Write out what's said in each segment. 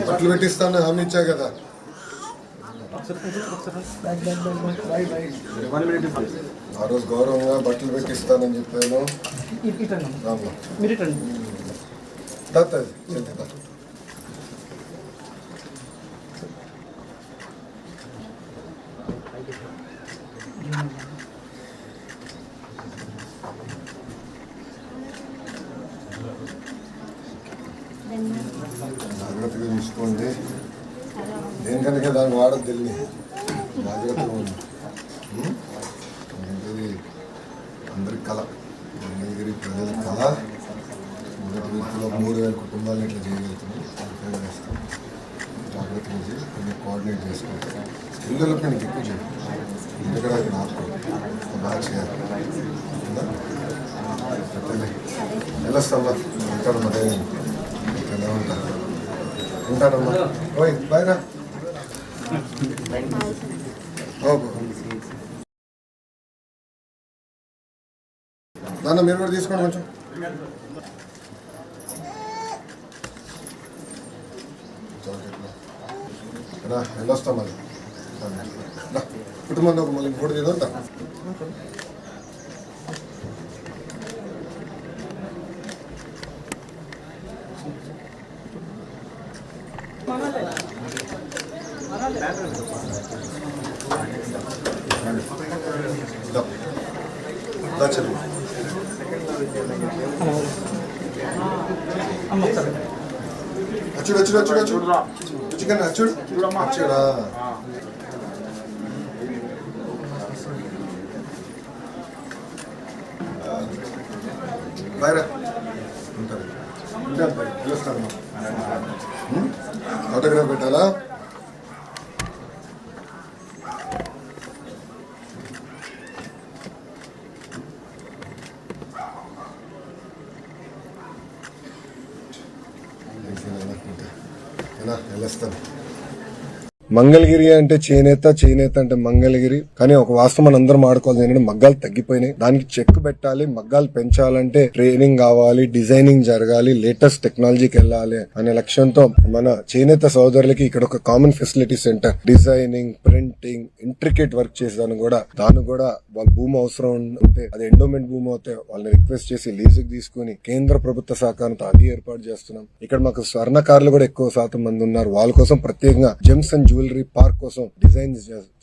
బట్టలు పెట్టిస్తాను హామీ ఇచ్చా కదా. ఆ రోజు గౌరవంగా బట్టలు పెట్టిస్తానని చెప్పాను. జాగ్రత్తగా చూసుకోండి. దేనికన్నా దాన్ని వాడద్దు తెలియని జాగ్రత్తగా ఉంది. అందరి కళ, మంగళగిరి ప్రజల కళ. మొదటి వ్యక్తిలో 3,000 కుటుంబాలను ఇట్లా చేయగలుగుతున్నాం. చేస్తాం. జాగ్రత్తగా చేసి కొన్ని కోఆర్డినేట్ చేసుకుంటాం. స్కిల్ డెవలప్మెంట్ ఎక్కువ చేయాలి. ఎందుకంటే అది నాకు బాగా చేయాలి. వెళ్ళొస్తామ్మా. ఉంటాడమ్మా. ఎలా ఉంటాడమ్మా. ఓయ్ బాయ్ రా. నాన్న మీరు కూడా తీసుకోండి కొంచెం. వెళ్ళొస్తాం మళ్ళీ. కుటుంబంలో మళ్ళీ ఇంకోటి తీద్దా. అచ్చుడు అచ్చుడు అచ్చుడు అచ్చుడు అచ్చుకన్నా అచ్చుడు అచ్చుడా. బాయ్రా ఉంటారు. పిలుస్తాను. ఆటోగ్రాఫ్ పెట్టాలా? వెళ్ళొస్తాను. మంగళగిరి అంటే చేనేత, చేనేత అంటే మంగళగిరి. కానీ ఒక వాస్తవం మనం అందరం ఆడుకోవాలి ఏంటంటే మగ్గాలు తగ్గిపోయినాయి. దానికి చెక్ పెట్టాలి. మగ్గాలు పెంచాలంటే ట్రైనింగ్ కావాలి, డిజైనింగ్ జరగాలి, లేటెస్ట్ టెక్నాలజీకి వెళ్ళాలి అనే లక్ష్యంతో మన చేనేత సోదరులకి ఇక్కడ ఒక common facility centre, designing, printing, intricate work చేసేదాన్ని కూడా దానికి కూడా వాళ్ళ భూమి అవసరం ఉంటే అది ఎండోమెంట్ భూమి అయితే వాళ్ళని రిక్వెస్ట్ చేసి లీజుకి తీసుకుని కేంద్ర ప్రభుత్వ సహకారంతో అది ఏర్పాటు చేస్తున్నాం. ఇక్కడ మాకు స్వర్ణకారులు కూడా ఎక్కువ శాతం మంది ఉన్నారు. వాళ్ళ కోసం ప్రత్యేకంగా జెమ్స్ అండ్ జ్యువెలరీ పార్క్ కోసం డిజైన్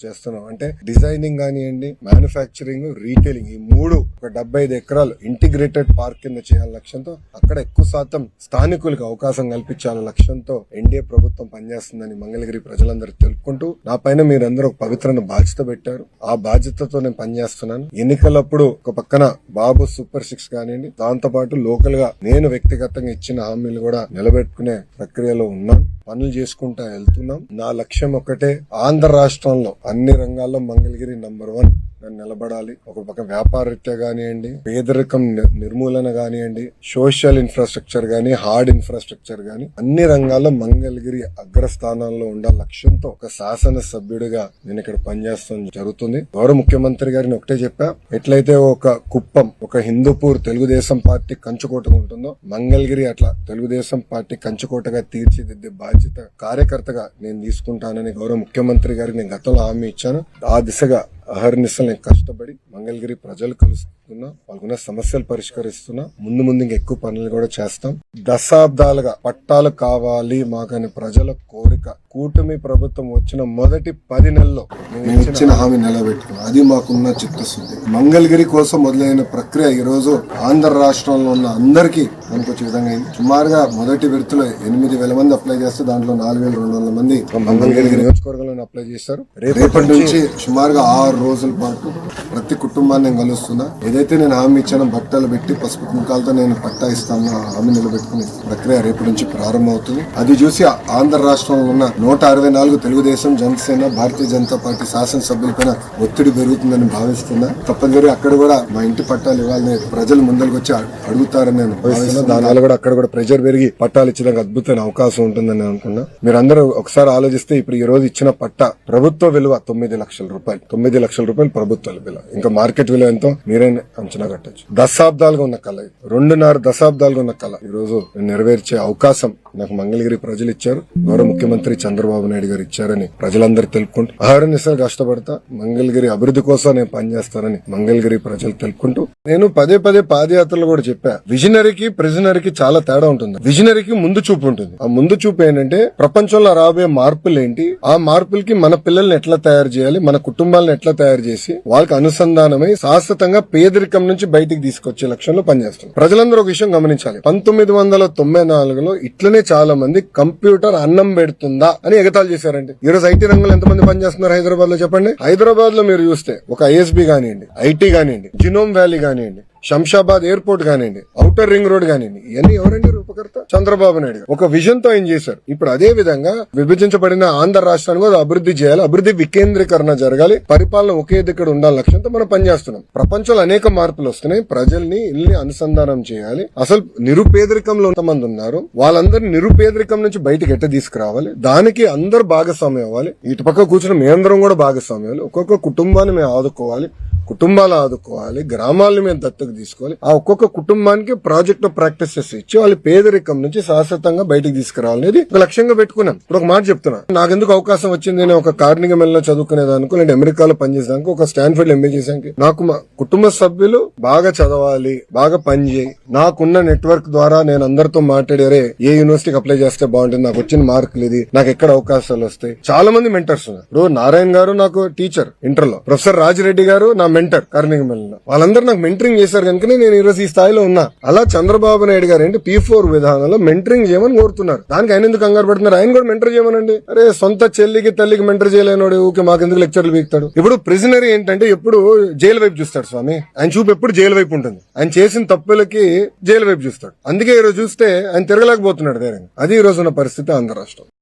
చేస్తున్నాం. అంటే డిజైనింగ్ కానివ్వండి, మ్యానుఫ్యాక్చరింగ్, రీటైలింగ్ ఈ 3 ఒక 75 ఎకరాలు ఇంటిగ్రేటెడ్ పార్క్ కింద చేయాలని లక్ష్యంతో అక్కడ ఎక్కువ శాతం స్థానికులకు అవకాశం కల్పించాలనే లక్ష్యంతో ఎన్డీఏ ప్రభుత్వం పనిచేస్తుందని మంగళగిరి ప్రజలందరూ తెలుపుకుంటూ నా పైన మీరందరూ ఒక పవిత్రమైన బాధ్యత పెట్టారు. ఆ బాధ్యతతో నేను పనిచేస్తున్నాను. ఎన్నికలప్పుడు ఒక పక్కన బాబు సూపర్ 6 కానివ్వండి, దాంతో పాటు లోకల్ గా నేను వ్యక్తిగతంగా ఇచ్చిన హామీలు కూడా నిలబెట్టుకునే ప్రక్రియలో ఉన్నాను. పనులు చేసుకుంటా వెళ్తున్నాం. నా లక్ష్యం ఒకటే, ఆంధ్ర రాష్ట్రంలో అన్ని రంగాల్లో మంగళగిరి నంబర్ 1 నిలబడాలి. ఒక పక్క వ్యాపార రీత్యా కానివ్వండి, పేదరికం నిర్మూలన కానివ్వండి, సోషల్ ఇన్ఫ్రాస్ట్రక్చర్ గానీ, హార్డ్ ఇన్ఫ్రాస్ట్రక్చర్ గానీ అన్ని రంగాల్లో మంగళగిరి అగ్రస్థానంలో ఉండాల లక్ష్యంతో ఒక శాసన సభ్యుడిగా నేను ఇక్కడ పనిచేస్తాం జరుగుతుంది. గౌరవ ముఖ్యమంత్రి గారిని ఒకటే చెప్పా, ఎట్లయితే ఒక కుప్పం, ఒక హిందూపూర్ తెలుగుదేశం పార్టీ కంచుకోటగా ఉంటుందో మంగళగిరి అట్లా తెలుగుదేశం పార్టీ కంచుకోటగా తీర్చిదిద్దే బాధ్యత కార్యకర్తగా నేను తీసుకుంటానని గౌరవ ముఖ్యమంత్రి గారికి నేను గతంలో హామీ ఇచ్చాను. ఆ దిశగా అహర్నిశలు నేను కష్టపడి మంగళగిరి ప్రజలు కలుస్తున్నా, వాళ్ళకున్న సమస్యలు పరిష్కరిస్తున్నా. ముందు ఇంకా ఎక్కువ పనులు కూడా చేస్తాం. దశాబ్దాలుగా పట్టాలు కావాలి మాకని ప్రజల కోరిక కూటమి ప్రభుత్వం వచ్చిన మొదటి 10 నెలల్లో మేము ఇచ్చిన హామీ నిలబెట్టుకున్నాం. అది మాకున్న చిత్తశుద్ధి. మంగళగిరి కోసం మొదలైన ప్రక్రియ ఈ రోజు ఆంధ్ర రాష్ట్రంలో ఉన్న అందరికీ అనుకొచ్చే విధంగా అయింది. సుమారుగా మొదటి విడతలో 8,000 మంది అప్లై చేస్తే దాంట్లో 4,200 మంది మంగళగిరి నియోజకవర్గంలో అప్లై చేశారు. రేపటి నుంచి సుమారుగా 6 రోజుల పాటు ప్రతి కుటుంబాన్ని నేను కలుస్తున్నా. ఏదైతే నేను హామీ ఇచ్చానో బట్టలు పెట్టి పసుపు కుంకాలతో నేను పట్టా ఇస్తాను హామీ నిలబెట్టుకునే ప్రక్రియ రేపటి నుంచి ప్రారంభమవుతుంది. అది చూసి ఆంధ్ర రాష్ట్రంలో ఉన్న 164 తెలుగుదేశం, జనసేన, భారతీయ జనతా పార్టీ శాసనసభ్యులపైన ఒత్తిడి పెరుగుతుందని భావిస్తున్నా. తప్పనిసరి అక్కడ కూడా మా ఇంటి పట్టాలు ఇవ్వాలని ప్రజలు ముందరికి వచ్చి అడుగుతారని నేను భావిస్తున్నా. దానివల్ల కూడా అక్కడ కూడా ప్రెజర్ పెరిగి పట్టాలు ఇచ్చడానికి అద్భుతమైన అవకాశం ఉంటుందని నేను అనుకున్నా. మీరందరూ ఒకసారి ఆలోచిస్తే ఇప్పుడు ఈ రోజు ఇచ్చిన పట్టా ప్రభుత్వ విలువ 9 లక్షల రూపాయలు. 9 లక్షల రూపాయలు ప్రభుత్వ విలువ. ఇంకా మార్కెట్ విలువ ఎంతో మీరే అంచనా కట్టొచ్చు. దశాబ్దాలుగా ఉన్న కళ, 2.5 దశాబ్దాలుగా ఉన్న కళ ఈ రోజు నెరవేర్చే అవకాశం నాకు మంగళగిరి ప్రజలు ఇచ్చారు. గౌరవ ముఖ్యమంత్రి చంద్రబాబు నాయుడు గారు ఇచ్చారని ప్రజలందరూ తెలుపుకుంటూ అహర్నిశలు కష్టపడతా మంగళగిరి అభివృద్ధి కోసం నేను పనిచేస్తానని మంగళగిరి ప్రజలు తెలుపుకుంటూ, నేను పదే పాదయాత్రలు కూడా చెప్పా, విజనరీకి ప్రిజనరీకి చాలా తేడా ఉంటుంది. విజనరీకి ముందు చూపు ఉంటుంది. ఆ ముందు చూపు ఏంటంటే ప్రపంచంలో రాబోయే మార్పులు ఏంటి, ఆ మార్పులకి మన పిల్లల్ని ఎట్లా తయారు చేయాలి, మన కుటుంబాలను ఎట్లా తయారు చేసి వాళ్ళకి అనుసంధానమై శాశ్వతంగా పేదరికం నుంచి బయటికి తీసుకొచ్చే లక్ష్యంలో పనిచేస్తున్నాం. ప్రజలందరూ ఒక విషయం గమనించాలి, 1994లో ఇట్లనే చాలా మంది కంప్యూటర్ అన్నం పెడుతుందా అని ఎగతాళి చేశారండి. ఈ రోజు ఐటీ రంగంలో ఎంతమంది పనిచేస్తున్నారు హైదరాబాద్ లో చెప్పండి. హైదరాబాద్ లో మీరు చూస్తే ఒక ఐఎస్బీ కానివ్వండి, ఐటీ కానివ్వండి, జినోమ్ వ్యాలీ కానివ్వండి, శంషాబాద్ ఎయిర్పోర్ట్ కానివ్వండి, ఔటర్ రింగ్ రోడ్ కానివ్వండి, ఇవన్నీ ఎవరండి రూపకర్త? చంద్రబాబు నాయుడు గారు. ఒక విజన్ తో ఏం చేశారు. ఇప్పుడు అదే విధంగా విభజించబడిన ఆంధ్ర రాష్ట్రాన్ని కూడా అభివృద్ధి చేయాలి, అభివృద్ధి వికేంద్రీకరణ జరగాలి, పరిపాలన ఒకే దగ్గర ఉండాలి లక్ష్యంతో మనం పనిచేస్తున్నాం. ప్రపంచంలో అనేక మార్పులు వస్తున్నాయి. ప్రజల్ని ఇల్ని అనుసంధానం చేయాలి. అసలు నిరుపేదరికంలో ఎంతమంది ఉన్నారు, వాళ్ళందరినీ నిరుపేదరికం నుంచి బయటకు ఎట్ట తీసుకురావాలి, దానికి అందరు భాగస్వామ్యం అవ్వాలి. ఇటు పక్క కూర్చుని మేమందరం కూడా భాగస్వామ్యాలు. ఒక్కొక్క కుటుంబాన్ని మేము ఆదుకోవాలి, కుటుంబాలు ఆదుకోవాలి, గ్రామాలను మేము దత్తకు తీసుకోవాలి. ఆ ఒక్కొక్క కుటుంబానికి ప్రాజెక్ట్ ప్రాక్టీసెస్ ఇచ్చి వాళ్ళు పేదరికం నుంచి శాశ్వతంగా బయటికి తీసుకురావాలనేది ఒక లక్ష్యంగా పెట్టుకున్నాం. ఇప్పుడు ఒక మాట చెప్తున్నా, నాకెందుకు అవకాశం వచ్చింది, నేను ఒక కార్నిగ మెల్లో చదువుకునేదానికి, నేను అమెరికాలో పనిచేసేదానికి, ఒక స్టాన్ఫర్డ్ ఎంబీ చేసానికి, నాకు మా కుటుంబ సభ్యులు బాగా చదవాలి, బాగా పని చేయి, నాకున్న నెట్వర్క్ ద్వారా నేను అందరితో మాట్లాడారే ఏ యూనివర్సిటీకి అప్లై చేస్తే బాగుంటుంది, నాకు వచ్చిన మార్కులు ఇది, నాకు ఎక్కడ అవకాశాలు వస్తాయి. చాలా మంది మెంటర్స్ ఉన్నారు. ఇప్పుడు నారాయణ గారు నాకు టీచర్ ఇంటర్ లో, ప్రొఫెసర్ రాజిరెడ్డి గారు నా మెంటర్ కార్నిగ మెల్లో, వాళ్ళందరూ నాకు మెంటరింగ్ చేశారు కనుకనే నేను ఈ రోజు ఈ స్థాయిలో ఉన్నా. అలా చంద్రబాబు నాయుడు గారు ఏంటి P4 విధానంలో మెంటరింగ్ చేయమని కోరుతున్నారు. దానికి ఆయన ఎందుకు కంగారు పడుతున్నారు? ఆయన కూడా మెంటర్ చేయమనండి. అరే సొంత చెల్లికి తల్లికి మెంటర్ చేయలేనోడు ఊకే మాకెందుకు లెక్చర్లు వీక్తాడు. ఇప్పుడు ప్రిజనరీ ఏంటంటే ఎప్పుడు జైలు వైపు చూస్తాడు స్వామి, ఆయన చూపు ఎప్పుడు జైలు వైపు ఉంటుంది. ఆయన చేసిన తప్పులకి జైలు వైపు చూస్తాడు. అందుకే ఈ రోజు చూస్తే ఆయన తిరగలేకపోతున్నాడు ధైర్యంగా. అది ఈ రోజు ఉన్న పరిస్థితి ఆంధ్ర రాష్ట్రం.